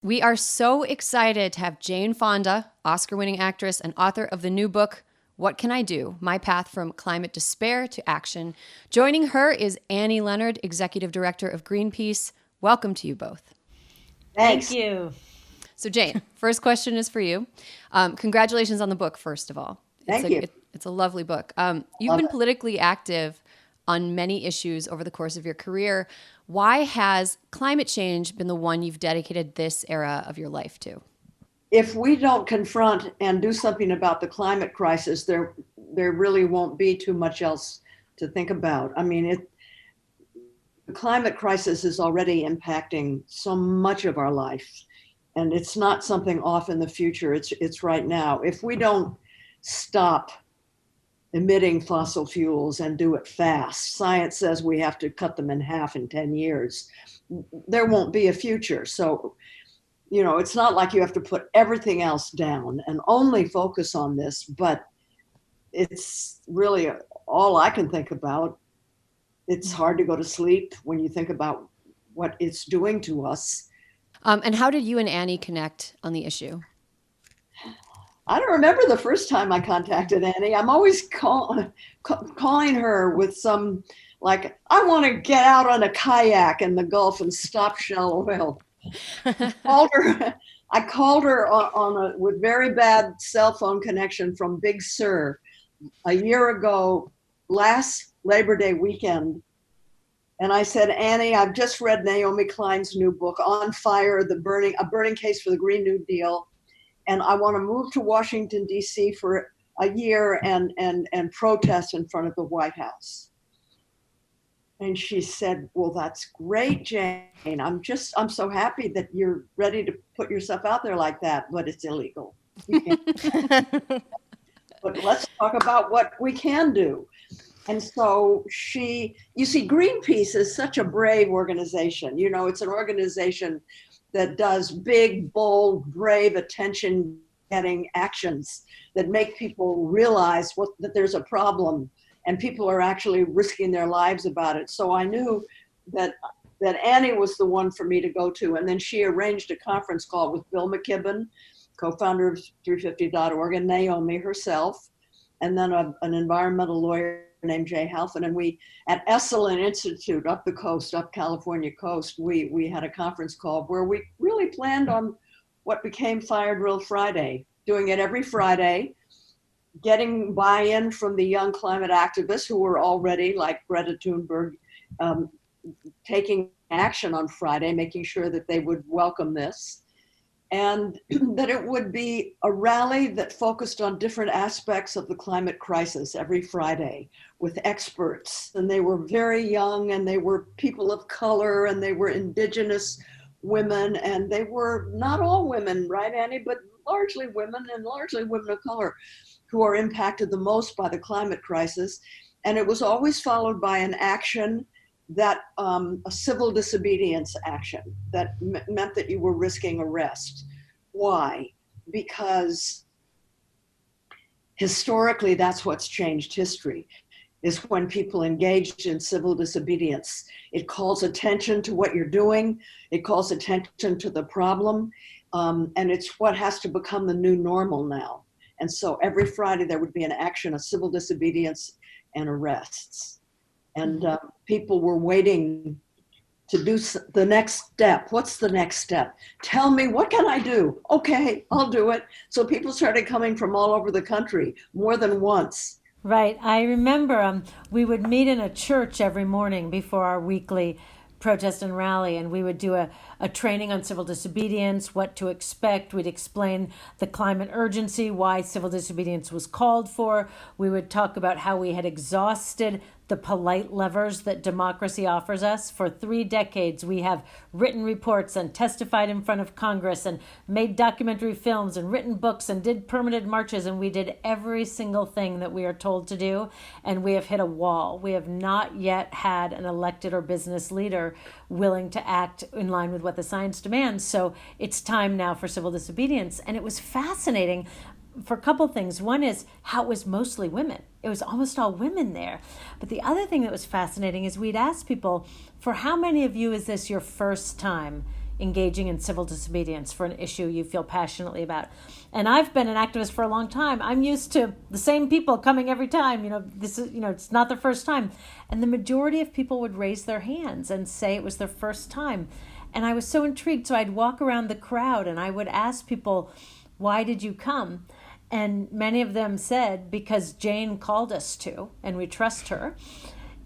We are so excited to have Jane Fonda, Oscar-winning actress and author of the new book, What Can I Do? My Path from Climate Despair to Action. Joining her is Annie Leonard, Executive Director of Greenpeace. Welcome to you both. Thanks. Thank you. So Jane, first question is for you. Congratulations on the book, first of all. Thank you. It's a lovely book. You've been politically active on many issues over the course of your career. Why has climate change been the one you've dedicated this era of your life to? If we don't confront and do something about the climate crisis, there really won't be too much else to think about. I mean, the climate crisis is already impacting so much of our life, and it's not something off in the future. It's right now. If we don't stop emitting fossil fuels and do it fast, science says we have to cut them in half in 10 years, there won't be a future. So, you know, it's not like you have to put everything else down and only focus on this, but it's really all I can think about. It's hard to go to sleep when you think about what it's doing to us. And how did you and Annie connect on the issue? I don't remember the first time I contacted Annie. I'm always calling her with some, like, I want to get out on a kayak in the Gulf and stop Shell Oil. I called her with very bad cell phone connection from Big Sur a year ago, last Labor Day weekend. And I said, Annie, I've just read Naomi Klein's new book, On Fire, a burning case for the Green New Deal. And I want to move to Washington, D.C. for a year and protest in front of the White House. And she said, well, that's great, Jane. I'm so happy that you're ready to put yourself out there like that, but it's illegal. But let's talk about what we can do. And so you see, Greenpeace is such a brave organization. You know, it's an organization that does big, bold, brave, attention-getting actions that make people realize that there's a problem and people are actually risking their lives about it. So I knew that Annie was the one for me to go to. And then she arranged a conference call with Bill McKibben, co-founder of 350.org, and Naomi herself, and then an environmental lawyer named Jay Halfin. And we, at Esalen Institute up the coast, up California coast, we had a conference call where we really planned on what became Firedrill Friday, doing it every Friday, getting buy-in from the young climate activists who were already, like Greta Thunberg, taking action on Friday, making sure that they would welcome this, and that it would be a rally that focused on different aspects of the climate crisis every Friday with experts. And they were very young, and they were people of color, and they were indigenous women, and they were not all women, right, Annie, but largely women, and largely women of color, who are impacted the most by the climate crisis. And it was always followed by an action that a civil disobedience action that meant that you were risking arrest. Why? Because historically, that's what's changed history, is when people engaged in civil disobedience. It calls attention to what you're doing. It calls attention to the problem. And it's what has to become the new normal now. And so every Friday there would be an action of civil disobedience and arrests. And people were waiting to do the next step. What's the next step? Tell me, what can I do? Okay, I'll do it. So people started coming from all over the country, more than once. Right. I remember we would meet in a church every morning before our weekly protest and rally, and we would do a training on civil disobedience, what to expect. We'd explain the climate urgency, why civil disobedience was called for. We would talk about how we had exhausted the polite levers that democracy offers us. For 3 decades, we have written reports and testified in front of Congress and made documentary films and written books and did permanent marches, and we did every single thing that we are told to do, and we have hit a wall. We have not yet had an elected or business leader willing to act in line with what the science demands. So it's time now for civil disobedience. And it was fascinating for a couple things. One is how it was mostly women. It was almost all women there. But the other thing that was fascinating is we'd ask people, for how many of you is this your first time engaging in civil disobedience for an issue you feel passionately about. And I've been an activist for a long time. I'm used to the same people coming every time. This is, it's not their first time. And the majority of people would raise their hands and say it was their first time. And I was so intrigued. So I'd walk around the crowd and I would ask people, why did you come? And many of them said, because Jane called us to, and we trust her.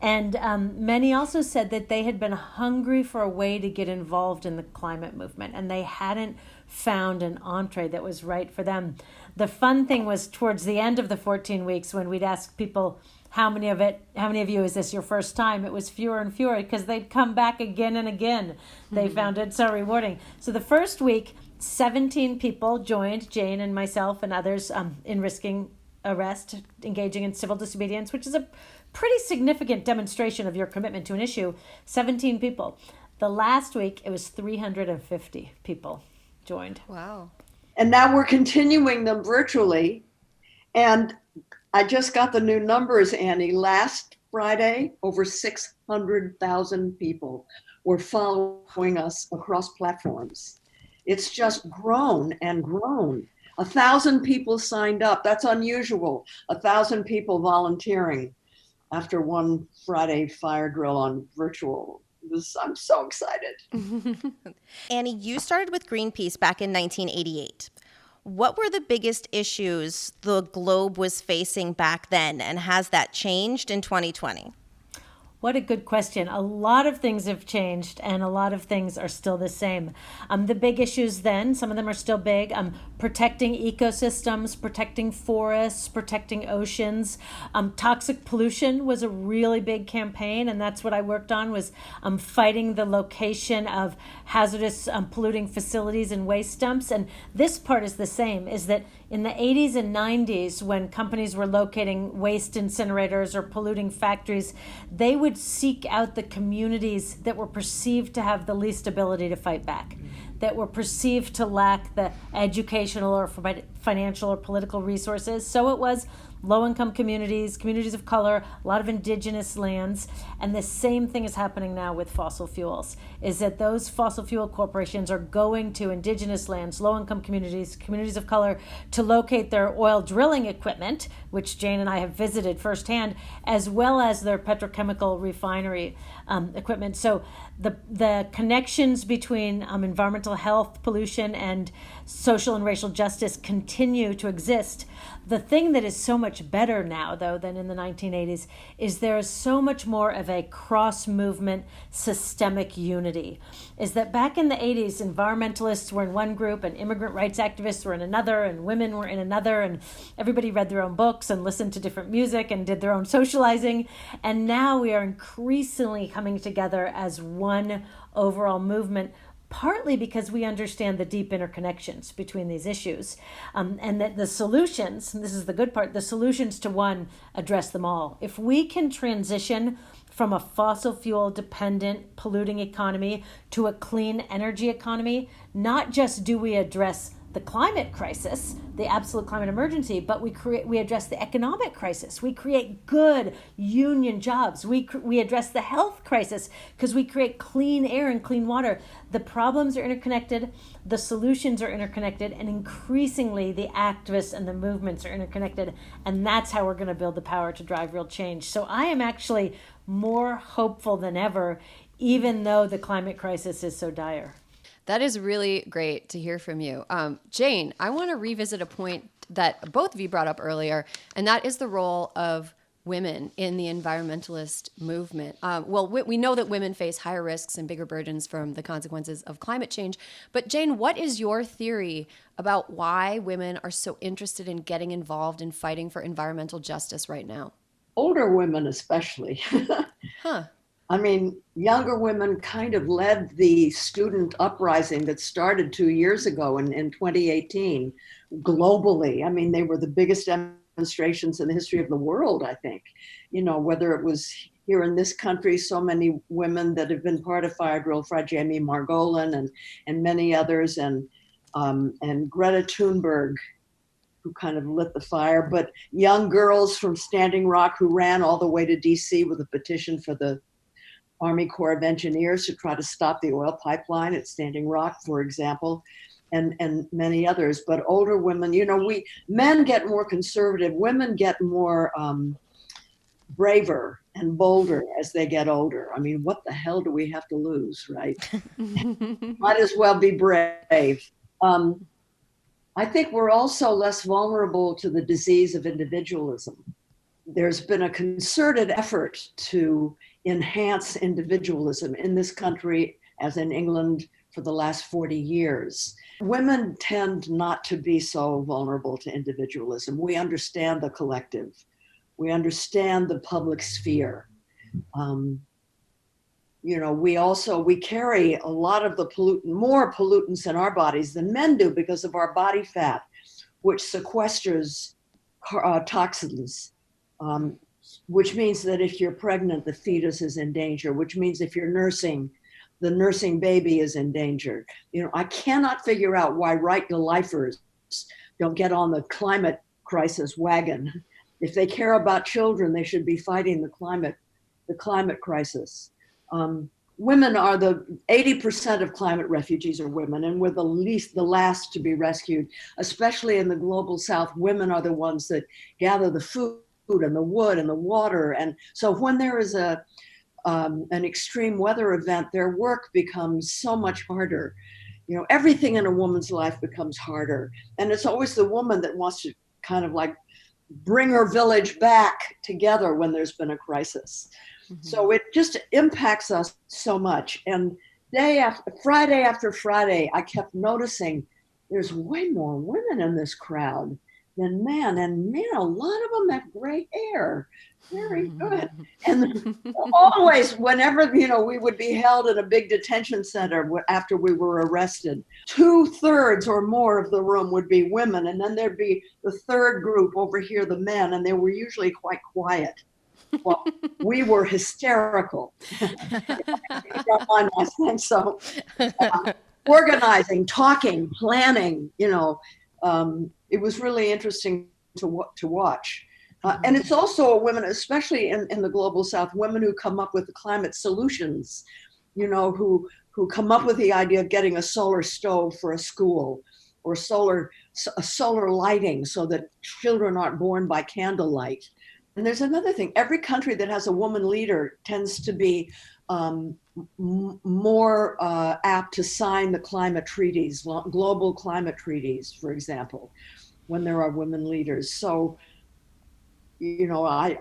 And many also said that they had been hungry for a way to get involved in the climate movement, and they hadn't found an entree that was right for them. The fun thing was towards the end of the 14 weeks when we'd ask people, how many of you is this your first time? It was fewer and fewer because they'd come back again and again. They found it so rewarding. So the first week, 17 people joined Jane and myself and others in risking arrest, engaging in civil disobedience, which is a pretty significant demonstration of your commitment to an issue. 17 people. The last week, it was 350 people joined. Wow. And now we're continuing them virtually. And I just got the new numbers, Annie. Last Friday, over 600,000 people were following us across platforms. It's just grown and grown. 1,000 people signed up. That's unusual. 1,000 people volunteering after one Friday fire drill on virtual. I'm so excited. Annie, you started with Greenpeace back in 1988. What were the biggest issues the globe was facing back then, and has that changed in 2020? What a good question. A lot of things have changed and a lot of things are still the same. The big issues then, some of them are still big, protecting ecosystems, protecting forests, protecting oceans. Toxic pollution was a really big campaign, and that's what I worked on, was fighting the location of hazardous polluting facilities and waste dumps. And this part is the same, is that in the 80s and 90s, when companies were locating waste incinerators or polluting factories, they would seek out the communities that were perceived to have the least ability to fight back, that were perceived to lack the educational or financial or political resources. So it was low-income communities, communities of color, a lot of indigenous lands. And the same thing is happening now with fossil fuels, is that those fossil fuel corporations are going to indigenous lands, low-income communities, communities of color, to locate their oil drilling equipment, which Jane and I have visited firsthand, as well as their petrochemical refinery equipment. So the connections between environmental health, pollution, and social and racial justice continue to exist. The thing that is so much better now, though, than in the 1980s, is there is so much more of a cross-movement systemic unity. Is that back in the 80s, environmentalists were in one group and immigrant rights activists were in another and women were in another, and everybody read their own books and listened to different music and did their own socializing. And now we are increasingly coming together as one overall movement, partly because we understand the deep interconnections between these issues, and that the solutions, and this is the good part, the solutions to one address them all. If we can transition from a fossil fuel dependent polluting economy to a clean energy economy, not just do we address the climate crisis, the absolute climate emergency, but we address the economic crisis. We create good union jobs. We address the health crisis because we create clean air and clean water. The problems are interconnected, the solutions are interconnected, and increasingly the activists and the movements are interconnected, and that's how we're going to build the power to drive real change. So I am actually more hopeful than ever, even though the climate crisis is so dire. That is really great to hear from you. Jane, I want to revisit a point that both of you brought up earlier, and that is the role of women in the environmentalist movement. We know that women face higher risks and bigger burdens from the consequences of climate change. But Jane, what is your theory about why women are so interested in getting involved in fighting for environmental justice right now? Older women especially. Huh. I mean, younger women kind of led the student uprising that started 2 years ago in 2018 globally. I mean, they were the biggest demonstrations in the history of the world, I think. You know, whether it was here in this country, so many women that have been part of Firedrill Fridays, Jamie Margolin and many others, and Greta Thunberg, who kind of lit the fire, but young girls from Standing Rock who ran all the way to DC with a petition for the Army Corps of Engineers to try to stop the oil pipeline at Standing Rock, for example, and many others. But older women, men get more conservative, women get more braver and bolder as they get older. I mean, what the hell do we have to lose, right? Might as well be brave. I think we're also less vulnerable to the disease of individualism. There's been a concerted effort to enhance individualism in this country, as in England, for the last 40 years. Women tend not to be so vulnerable to individualism. We understand the collective. We understand the public sphere. We carry a lot of the more pollutants in our bodies than men do because of our body fat, which sequesters toxins, which means that if you're pregnant, the fetus is in danger, which means if you're nursing, the nursing baby is in danger. I cannot figure out why right-to-lifers don't get on the climate crisis wagon. If they care about children, they should be fighting the climate crisis. Women are 80% of climate refugees are women, and we're the last to be rescued, especially in the global South. Women are the ones that gather the food and the wood and the water. And so when there is an extreme weather event, their work becomes so much harder. Everything in a woman's life becomes harder. And it's always the woman that wants to kind of like bring her village back together when there's been a crisis. Mm-hmm. So it just impacts us so much. And Friday after Friday, I kept noticing there's way more women in this crowd than men. And man, a lot of them have gray hair. Very good. And always, whenever, we would be held in a big detention center after we were arrested, 2/3 or more of the room would be women. And then there'd be the third group over here, the men, and they were usually quite quiet. Well, we were hysterical. Don't mind my saying so. Organizing, talking, planning, it was really interesting to watch. And it's also women, especially in the global South, women who come up with the climate solutions, who come up with the idea of getting a solar stove for a school or solar lighting so that children aren't born by candlelight. And there's another thing. Every country that has a woman leader tends to be more apt to sign the climate treaties, global climate treaties, for example, when there are women leaders. So, I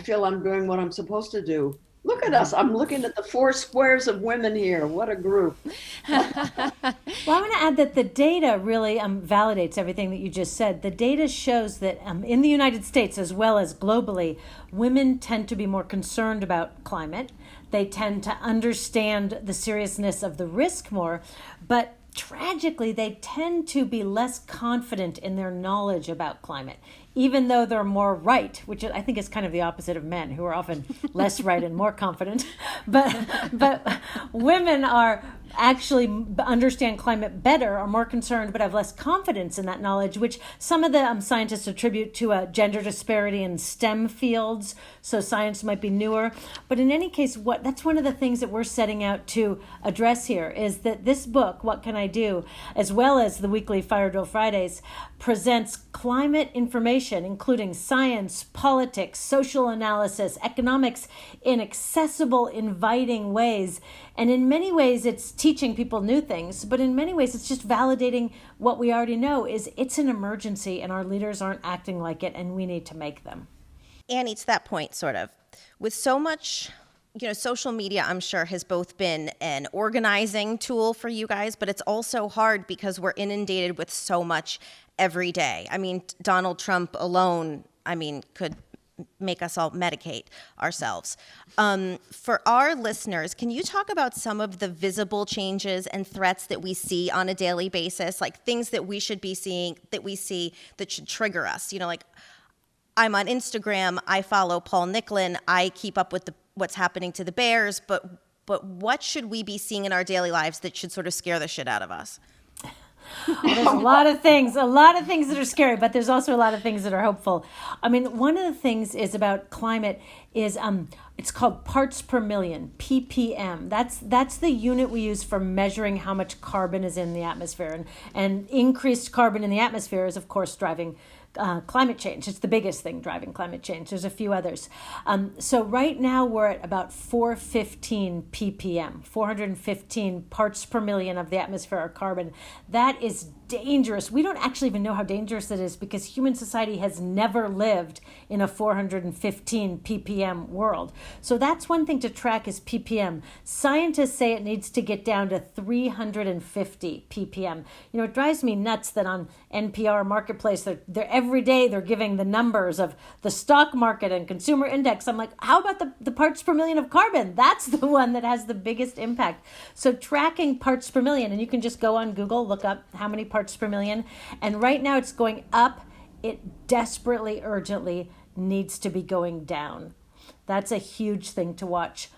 feel I'm doing what I'm supposed to do. Look at us. I'm looking at the 4 squares of women here. What a group. Well, I want to add that the data really validates everything that you just said. The data shows that in the United States, as well as globally, women tend to be more concerned about climate. They tend to understand the seriousness of the risk more, but tragically, they tend to be less confident in their knowledge about climate, even though they're more right, which I think is kind of the opposite of men, who are often less right and more confident. But women are actually understand climate better, are more concerned, but have less confidence in that knowledge, which some of the scientists attribute to a gender disparity in STEM fields. So science might be newer. But in any case, that's one of the things that we're setting out to address here is that this book, What Can I Do, as well as the weekly Firedrill Fridays, presents climate information, including science, politics, social analysis, economics, in accessible, inviting ways. And in many ways, it's teaching people new things, but in many ways, it's just validating what we already know is it's an emergency and our leaders aren't acting like it and we need to make them. Annie, to that point, sort of, with so much, social media, I'm sure, has both been an organizing tool for you guys, but it's also hard because we're inundated with so much every day. I mean, Donald Trump alone, could make us all medicate ourselves. For our listeners, can you talk about some of the visible changes and threats that we see on a daily basis, like things that we should be seeing, that we see that should trigger us? Like I'm on Instagram, I follow Paul Nicklin, I keep up with what's happening to the bears, but what should we be seeing in our daily lives that should sort of scare the shit out of us? Well, there's a lot of things that are scary, but there's also a lot of things that are hopeful. I mean, one of the things is about climate is it's called parts per million, ppm. That's the unit we use for measuring how much carbon is in the atmosphere, and increased carbon in the atmosphere is, of course, driving climate change. It's the biggest thing driving climate change. There's a few others. So right now we're at about 415 ppm, 415 parts per million of the atmosphere are carbon. That is dangerous. We don't actually even know how dangerous it is because human society has never lived in a 415 ppm world. So that's one thing to track is ppm. Scientists say it needs to get down to 350 ppm. You know, it drives me nuts that on NPR Marketplace, they're every day they're giving the numbers of the stock market and consumer index. I'm like, how about the parts per million of carbon? That's the one that has the biggest impact. So tracking parts per million, and you can just go on Google, look up how many parts per million. And right now it's going up. It desperately, urgently needs to be going down. That's a huge thing to watch.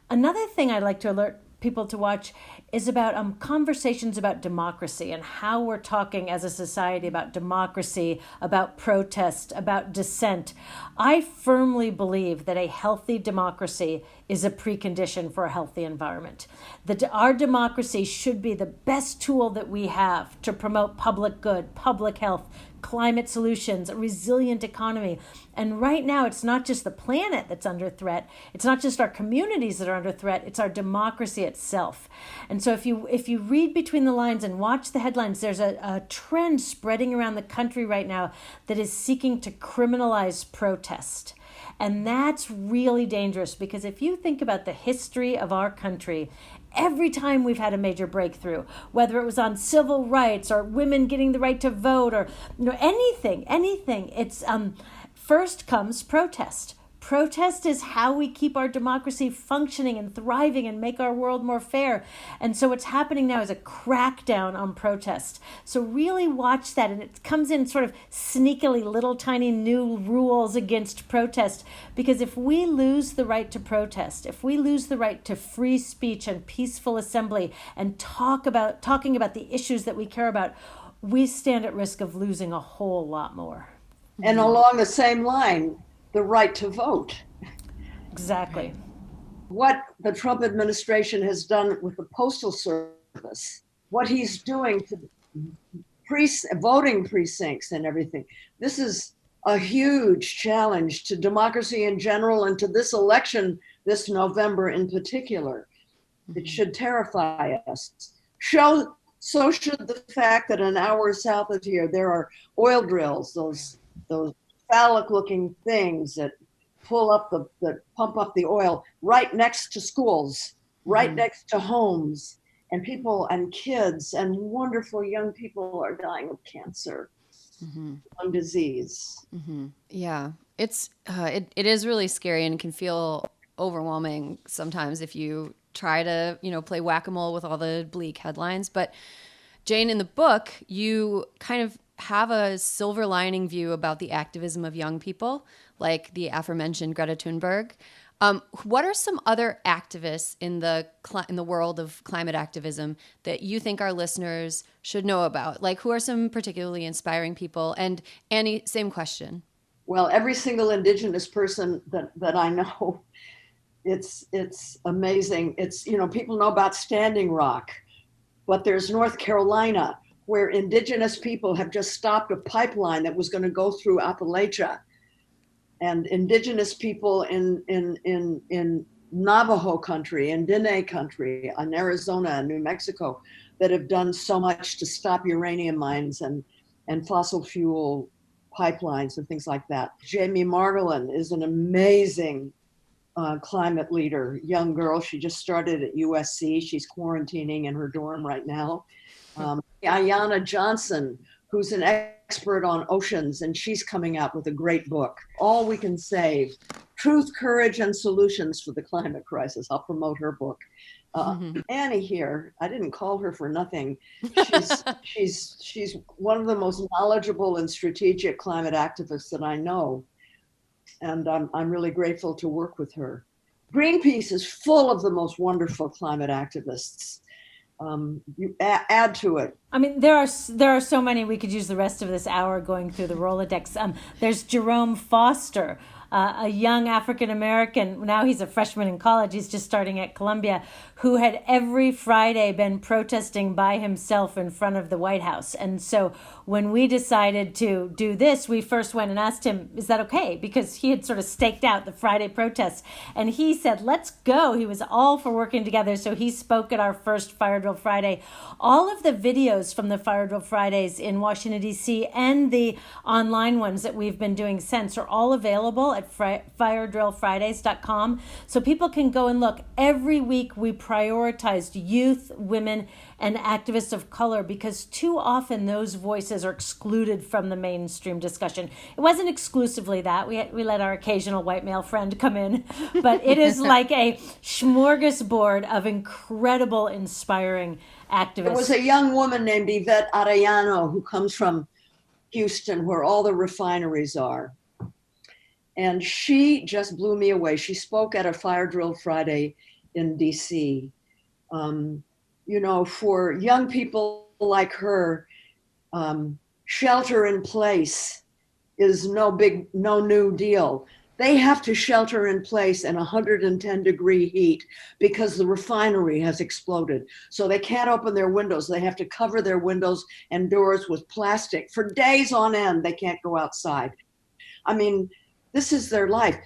Another thing I'd like to alert people to watch is about conversations about democracy and how we're talking as a society about democracy, about protest, about dissent. I firmly believe that a healthy democracy is a precondition for a healthy environment. That our democracy should be the best tool that we have to promote public good, public health, climate solutions, a resilient economy. And right now, it's not just the planet that's under threat. It's not just our communities that are under threat. It's our democracy itself. And so if you read between the lines and watch the headlines, there's a trend spreading around the country right now that is seeking to criminalize protest. And that's really dangerous because if you think about the history of our country, every time we've had a major breakthrough, whether it was on civil rights or women getting the right to vote or anything, it's first comes protest. Protest is how we keep our democracy functioning and thriving and make our world more fair. And so what's happening now is a crackdown on protest. So really watch that. And it comes in sort of sneakily, little tiny new rules against protest. Because if we lose the right to protest, if we lose the right to free speech and peaceful assembly and talking about the issues that we care about, we stand at risk of losing a whole lot more. And along the same line, the right to vote. Exactly. What the Trump administration has done with the Postal Service, what he's doing to voting precincts and everything. This is a huge challenge to democracy in general and to this election this November in particular. It should terrify us. So should the fact that an hour south of here, there are oil drills, those phallic-looking things that that pump up the oil right next to schools, right next to homes, and people and kids and wonderful young people are dying of cancer, lung disease. Yeah, it is really scary and can feel overwhelming sometimes if you try to play whack-a-mole with all the bleak headlines. But Jane, in the book, you kind of have a silver lining view about the activism of young people, like the aforementioned Greta Thunberg. What are some other activists in the world of climate activism that you think our listeners should know about? Like, who are some particularly inspiring people? And Annie, same question. Well, every single Indigenous person that I know, it's amazing. It's, people know about Standing Rock, but there's North Carolina, where Indigenous people have just stopped a pipeline that was going to go through Appalachia. And Indigenous people in Navajo country, in Diné country, in Arizona and New Mexico, that have done so much to stop uranium mines and fossil fuel pipelines and things like that. Jamie Margolin is an amazing climate leader, young girl. She just started at USC. She's quarantining in her dorm right now. Ayanna Johnson, who's an expert on oceans, and she's coming out with a great book, All We Can Save, Truth, Courage, and Solutions for the Climate Crisis. I'll promote her book. Annie here, I didn't call her for nothing. She's one of the most knowledgeable and strategic climate activists that I know. And I'm really grateful to work with her. Greenpeace is full of the most wonderful climate activists. you add to it. I mean, there are so many. We could use the rest of this hour going through the Rolodex. There's Jerome Foster, a young African American. Now he's a freshman in college. He's just starting at Columbia, who had every Friday been protesting by himself in front of the White House. And so when we decided to do this, we first went and asked him, is that okay? Because he had sort of staked out the Friday protests. And he said, let's go. He was all for working together. So he spoke at our first Firedrill Friday. All of the videos from the Firedrill Fridays in Washington, D.C. and the online ones that we've been doing since are all available at firedrillfridays.com. So people can go and look. Every week we prioritized youth, women, and activists of color because too often those voices are excluded from the mainstream discussion. It wasn't exclusively that. We let our occasional white male friend come in, but it is like a smorgasbord of incredible, inspiring activists. There was a young woman named Yvette Arellano who comes from Houston, where all the refineries are. And she just blew me away. She spoke at a Firedrill Friday in DC. For young people like her, shelter in place is no new deal. They have to shelter in place in 110-degree heat because the refinery has exploded. So they can't open their windows. They have to cover their windows and doors with plastic. For days on end, they can't go outside. I mean, this is their life.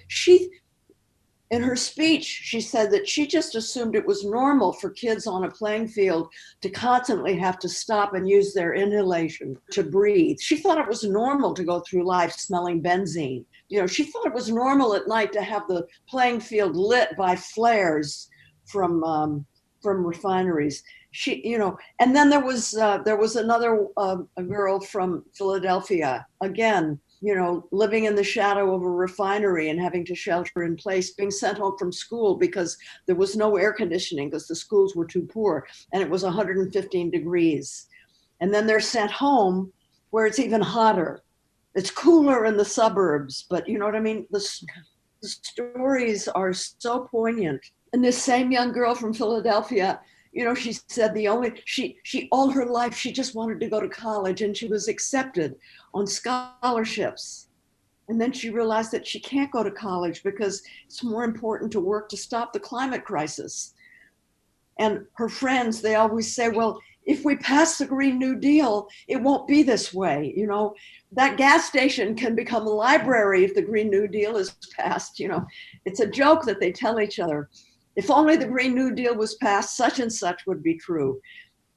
In her speech, she said that she just assumed it was normal for kids on a playing field to constantly have to stop and use their inhalation to breathe. She thought it was normal to go through life smelling benzene. She thought it was normal at night to have the playing field lit by flares from refineries. And then there was another a girl from Philadelphia, again, living in the shadow of a refinery and having to shelter in place, being sent home from school because there was no air conditioning because the schools were too poor and it was 115 degrees. And then they're sent home where it's even hotter. It's cooler in the suburbs, but you know what I mean? The stories are so poignant. And this same young girl from Philadelphia, she said she all her life, she just wanted to go to college and she was accepted on scholarships. And then she realized that she can't go to college because it's more important to work to stop the climate crisis. And her friends, they always say, well, if we pass the Green New Deal, it won't be this way. That gas station can become a library if the Green New Deal is passed. It's a joke that they tell each other. If only the Green New Deal was passed, such and such would be true.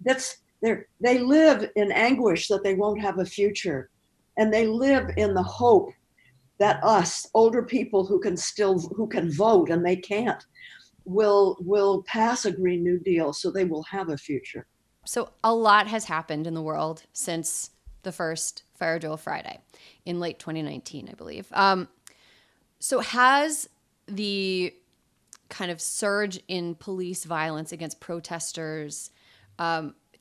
They live in anguish that they won't have a future. And they live in the hope that us, older people who can vote and they can't, will pass a Green New Deal so they will have a future. So a lot has happened in the world since the first Firedrill Friday in late 2019, I believe. So has the kind of surge in police violence against protesters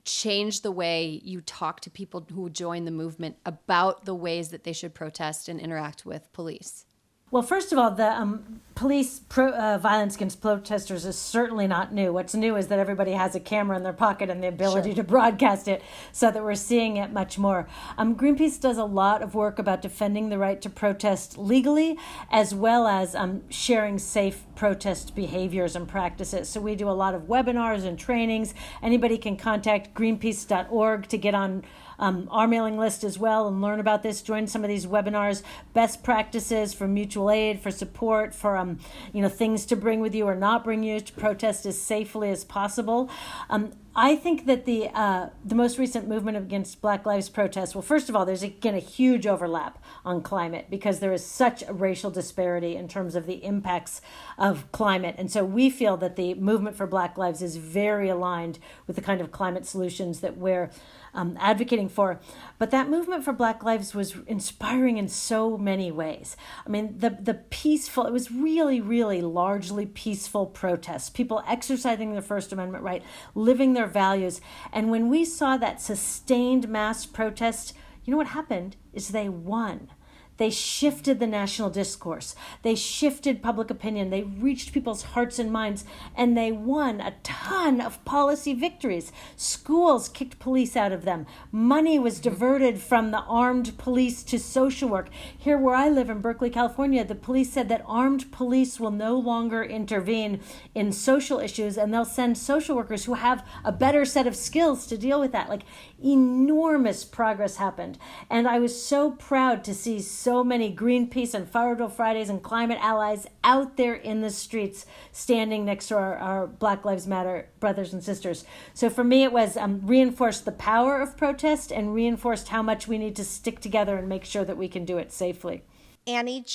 changed the way you talk to people who join the movement about the ways that they should protest and interact with police? Well, first of all, the police violence against protesters is certainly not new. What's new is that everybody has a camera in their pocket and the ability to broadcast it, so that we're seeing it much more. Greenpeace does a lot of work about defending the right to protest legally, as well as sharing safe protest behaviors and practices. So we do a lot of webinars and trainings. Anybody can contact greenpeace.org to get on our mailing list as well and learn about this. Join some of these webinars, best practices for mutual aid, for support, for things to bring with you or not bring you to protest as safely as possible. I think that the most recent movement against Black Lives protests, well, first of all, there's again a huge overlap on climate because there is such a racial disparity in terms of the impacts of climate. And so we feel that the movement for Black Lives is very aligned with the kind of climate solutions that we're advocating for. But that movement for Black Lives was inspiring in so many ways. I mean, the peaceful, it was really, really largely peaceful protests, people exercising their First Amendment right, living their values. And when we saw that sustained mass protest, you know what happened is they won. They shifted the national discourse. They shifted public opinion. They reached people's hearts and minds, and they won a ton of policy victories. Schools kicked police out of them. Money was diverted from the armed police to social work. Here where I live in Berkeley, California, the police said that armed police will no longer intervene in social issues, and they'll send social workers who have a better set of skills to deal with that. Like, enormous progress happened. And I was so proud to see so many Greenpeace and Firedrill Fridays and climate allies out there in the streets standing next to our Black Lives Matter brothers and sisters. So for me, it was reinforced the power of protest and reinforced how much we need to stick together and make sure that we can do it safely. Annie,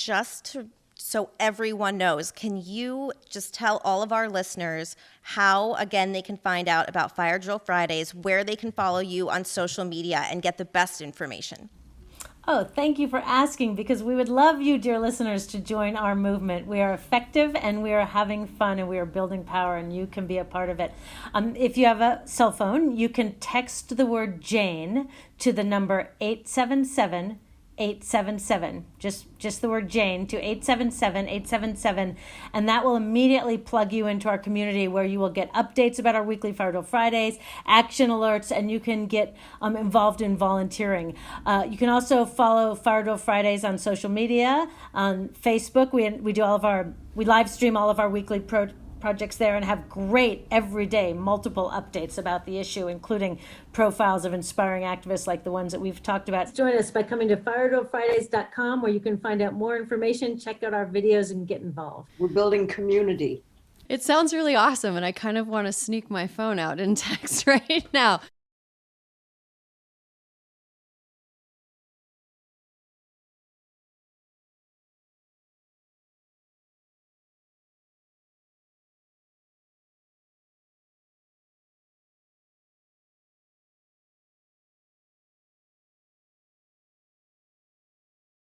so everyone knows, can you just tell all of our listeners how, again, they can find out about Firedrill Fridays, where they can follow you on social media and get the best information? Oh, thank you for asking, because we would love you, dear listeners, to join our movement. We are effective and we are having fun and we are building power, and you can be a part of it. If you have a cell phone, you can text the word Jane to the number 877-877, just the word Jane to 877-877, and that will immediately plug you into our community, where you will get updates about our weekly Firedrill Fridays, action alerts, and you can get involved in volunteering. You can also follow Firedrill Fridays on social media. On Facebook, we live stream all of our weekly projects there and have great everyday multiple updates about the issue, including profiles of inspiring activists like the ones that we've talked about. Join us by coming to firedrillfridays.com, where you can find out more information, check out our videos, and get involved. We're building community. It sounds really awesome, and I kind of want to sneak my phone out and text right now.